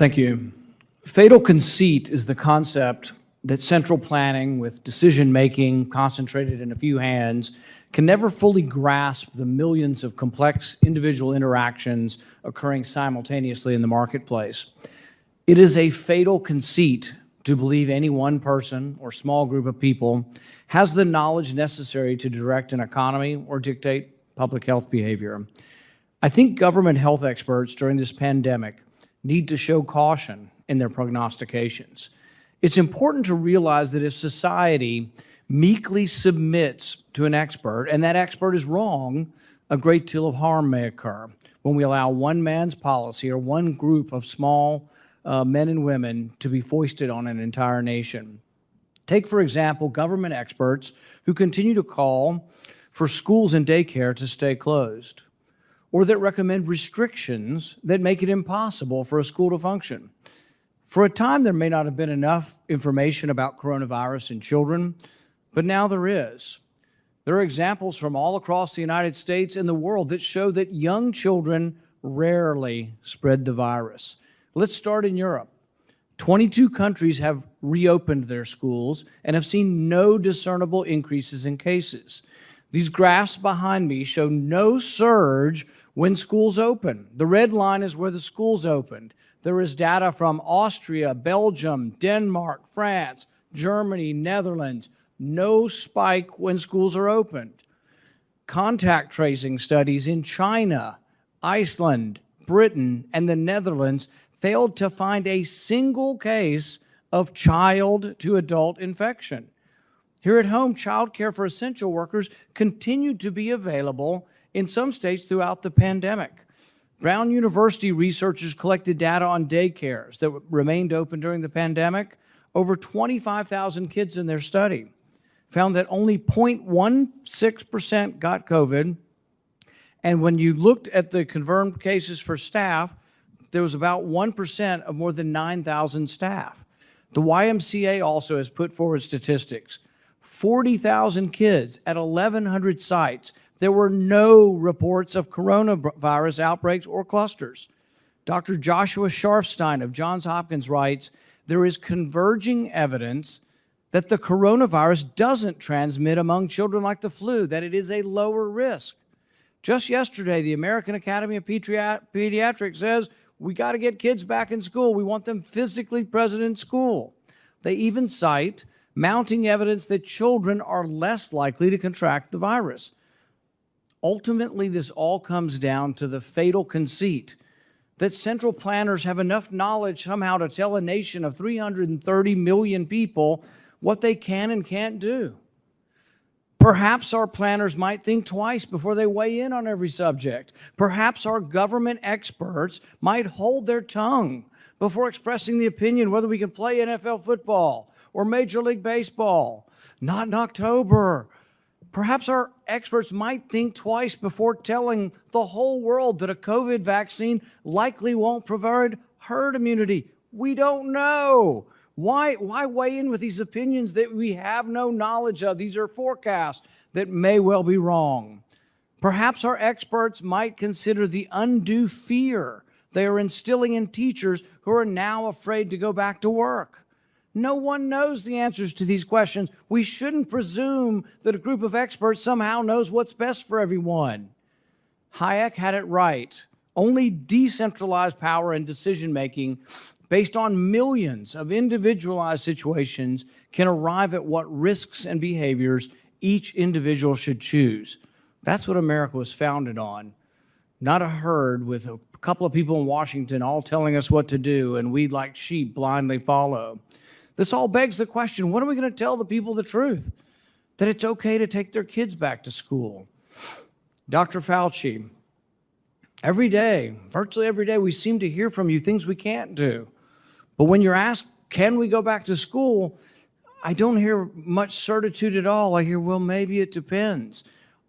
Thank you. Fatal conceit is the concept that central planning with decision-making concentrated in a few hands can never fully grasp the millions of complex individual interactions occurring simultaneously in the marketplace. It is a fatal conceit to believe any one person or small group of people has the knowledge necessary to direct an economy or dictate public health behavior. I think government health experts during this pandemic need to show caution in their prognostications. It's important to realize that if society meekly submits to an expert and that expert is wrong, a great deal of harm may occur when we allow one man's policy or one group of small men and women to be foisted on an entire nation. Take, for example, government experts who continue to call for schools and daycare to stay closed, or that recommend restrictions that make it impossible for a school to function. For a time, there may not have been enough information about coronavirus in children, but now there is. There are examples from all across the United States and the world that show that young children rarely spread the virus. Let's start in Europe. 22 countries have reopened their schools and have seen no discernible increases in cases. These graphs behind me show no surge when schools open. The red line is where the schools opened. There is data from Austria, Belgium, Denmark, France, Germany, Netherlands. No spike when schools are opened. Contact tracing studies in China, Iceland, Britain, and the Netherlands failed to find a single case of child to adult infection. Here at home, child care for essential workers continued to be available in some states throughout the pandemic. Brown University researchers collected data on daycares that remained open during the pandemic. Over 25,000 kids in their study found that only 0.16% got COVID. And when you looked at the confirmed cases for staff, there was about 1% of more than 9,000 staff. The YMCA also has put forward statistics. 40,000 kids at 1,100 sites. There were no reports of coronavirus outbreaks or clusters. Dr. Joshua Sharfstein of Johns Hopkins writes, there is converging evidence that the coronavirus doesn't transmit among children like the flu, that it is a lower risk. Just yesterday, the American Academy of Pediatrics says we got to get kids back in school. We want them physically present in school. They even cite mounting evidence that children are less likely to contract the virus. Ultimately, this all comes down to the fatal conceit that central planners have enough knowledge somehow to tell a nation of 330 million people what they can and can't do. Perhaps our planners might think twice before they weigh in on every subject. Perhaps our government experts might hold their tongue before expressing the opinion whether we can play NFL football or Major League Baseball. Not in October. Perhaps our experts might think twice before telling the whole world that a COVID vaccine likely won't provide herd immunity. We don't know. Why weigh in with these opinions that we have no knowledge of? These are forecasts that may well be wrong. Perhaps our experts might consider the undue fear they are instilling in teachers who are now afraid to go back to work. No one knows the answers to these questions. We shouldn't presume that a group of experts somehow knows what's best for everyone. Hayek had it right. Only decentralized power and decision-making based on millions of individualized situations can arrive at what risks and behaviors each individual should choose. That's what America was founded on, not a herd with a couple of people in Washington all telling us what to do and we like sheep blindly follow. This all begs the question, when are we going to tell the people the truth? That it's okay to take their kids back to school. Dr. Fauci, every day, virtually every day, we seem to hear from you things we can't do. But when you're asked, can we go back to school? I don't hear much certitude at all. I hear, well, maybe it depends.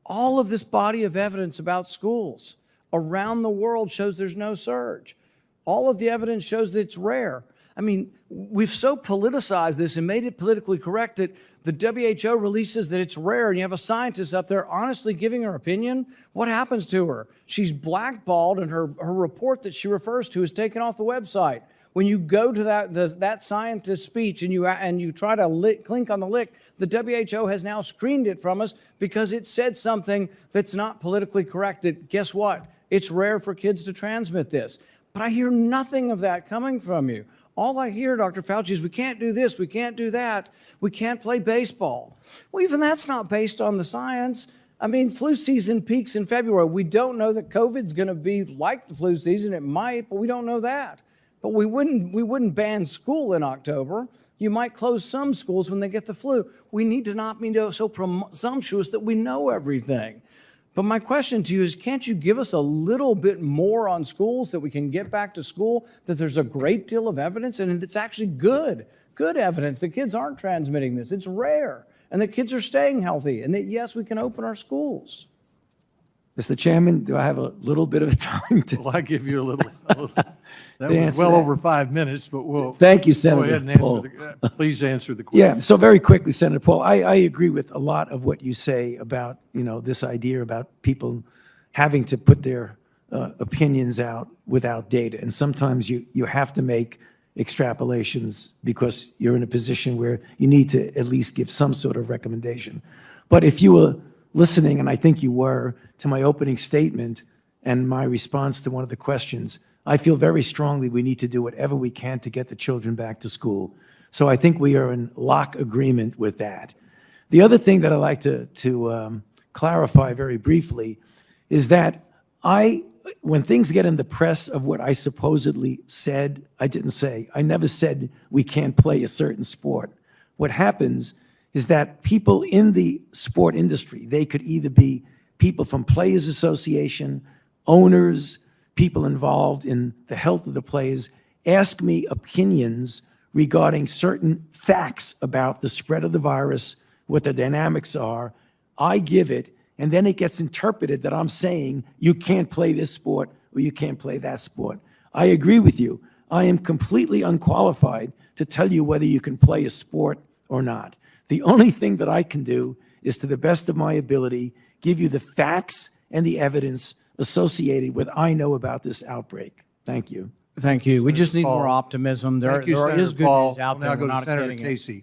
All of this body of evidence about schools around the world shows there's no surge. All of the evidence shows that it's rare. I mean, we've so politicized this and made it politically correct that the WHO releases that it's rare, and you have a scientist up there honestly giving her opinion. What happens to her? She's blackballed, and her report that she refers to is taken off the website. When you go to that scientist's speech and you try to click on the link, the WHO has now screened it from us because it said something that's not politically correct. Guess what? It's rare for kids to transmit this. But I hear nothing of that coming from you. All I hear, Dr. Fauci, is we can't do this, we can't do that, we can't play baseball. Well, even that's not based on the science. I mean, flu season peaks in February. We don't know that COVID's going to be like the flu season. It might, but we don't know that. But we wouldn't ban school in October. You might close some schools when they get the flu. We need to not be so presumptuous that we know everything. But my question to you is, can't you give us a little bit more on schools that we can get back to school, that there's a great deal of evidence and it's actually good evidence that kids aren't transmitting this. It's rare and that kids are staying healthy and that, yes, we can open our schools. Mr. Chairman, do I have a little bit of time to? Well, I give you a little. That was well over 5 minutes, but we'll. Thank you, Go Senator ahead and Paul. answer please answer the question. Yeah, so very quickly, Senator Paul, I agree with a lot of what you say about, this idea about people having to put their opinions out without data. And sometimes you have to make extrapolations because you're in a position where you need to at least give some sort of recommendation. But if you were listening, and I think you were, to my opening statement and my response to one of the questions, I feel very strongly we need to do whatever we can to get the children back to school. So I think we are in lock agreement with that. The other thing that I'd like to clarify very briefly is that when things get in the press of what I supposedly said, I didn't say. I never said we can't play a certain sport. What happens is that people in the sport industry, they could either be people from Players Association, owners, people involved in the health of the players, ask me opinions regarding certain facts about the spread of the virus, what the dynamics are. I give it, and then it gets interpreted that I'm saying you can't play this sport or you can't play that sport. I agree with you. I am completely unqualified to tell you whether you can play a sport or not. The only thing that I can do is, to the best of my ability, give you the facts and the evidence associated with I know about this outbreak. Thank you. Thank you. We just need Paul. more optimism. There Thank you, is Senator good Paul. news out We'll there. now go We're to not Senator getting it. Casey.